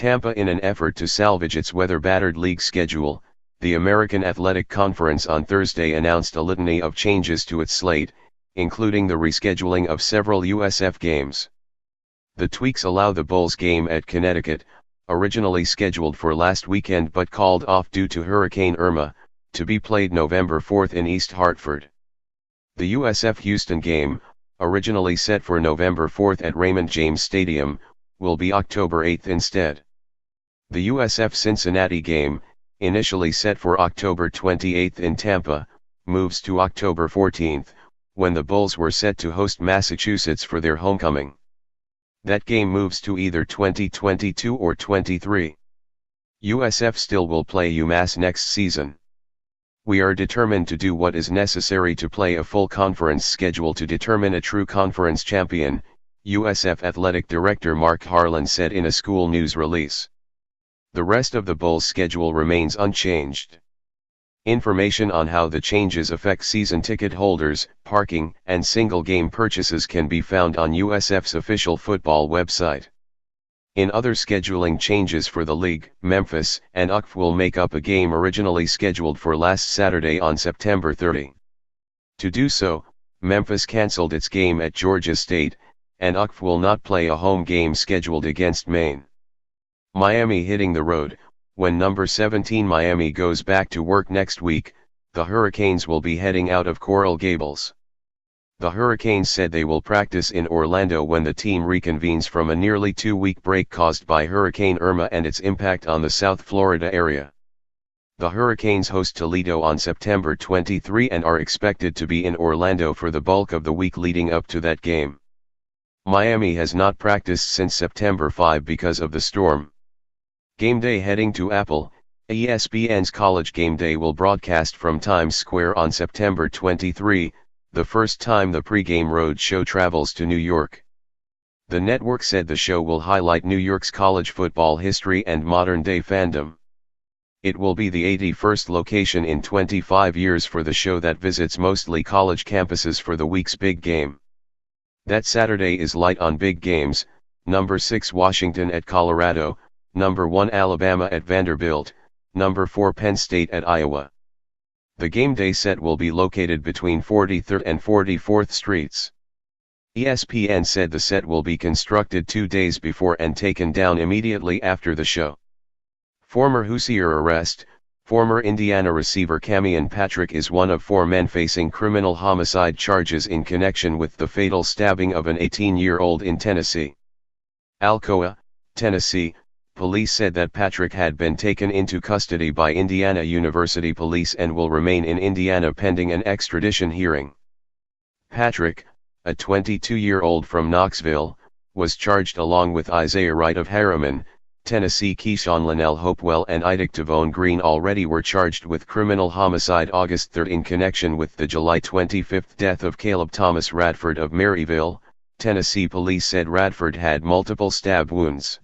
Tampa. In an effort to salvage its weather-battered league schedule, the American Athletic Conference on Thursday announced a litany of changes to its slate, including the rescheduling of several USF games. The tweaks allow the Bulls game at Connecticut, originally scheduled for last weekend but called off due to Hurricane Irma, to be played November 4 in East Hartford. The USF-Houston game, originally set for November 4 at Raymond James Stadium, will be October 8 instead. The USF-Cincinnati game, initially set for October 28 in Tampa, moves to October 14, when the Bulls were set to host Massachusetts for their homecoming. That game moves to either 2022 or 23. USF still will play UMass next season. We are determined to do what is necessary to play a full conference schedule to determine a true conference champion, USF Athletic Director Mark Harlan said in a school news release. The rest of the Bulls' schedule remains unchanged. Information on how the changes affect season ticket holders, parking, and single-game purchases can be found on USF's official football website. In other scheduling changes for the league, Memphis and UCF will make up a game originally scheduled for last Saturday on September 30. To do so, Memphis canceled its game at Georgia State, and UCF will not play a home game scheduled against Maine. Miami hitting the road. When number 17 Miami goes back to work next week, the Hurricanes will be heading out of Coral Gables. The Hurricanes said they will practice in Orlando when the team reconvenes from a nearly 2-week break caused by Hurricane Irma and its impact on the South Florida area. The Hurricanes host Toledo on September 23 and are expected to be in Orlando for the bulk of the week leading up to that game. Miami has not practiced since September 5 because of the storm. Game day heading to Apple. ESPN's College Game Day will broadcast from Times Square on September 23, the first time the pregame road show travels to New York. The network said the show will highlight New York's college football history and modern-day fandom. It will be the 81st location in 25 years for the show that visits mostly college campuses for the week's big game. That Saturday is light on big games, number 6 Washington at Colorado, number 1 Alabama at Vanderbilt, number 4 Penn State at Iowa. The game day set will be located between 43rd and 44th Streets. ESPN said the set will be constructed 2 days before and taken down immediately after the show. Former Hoosier arrest. Former Indiana receiver Camion Patrick is one of 4 men facing criminal homicide charges in connection with the fatal stabbing of an 18-year-old in Tennessee. Alcoa, Tennessee. Police said that Patrick had been taken into custody by Indiana University Police and will remain in Indiana pending an extradition hearing. Patrick, a 22-year-old from Knoxville, was charged along with Isaiah Wright of Harriman, Tennessee. Keyshawn Linnell Hopewell and Idick Tavone Green already were charged with criminal homicide August 3 in connection with the July 25 death of Caleb Thomas Radford of Maryville, Tennessee. Police said Radford had multiple stab wounds.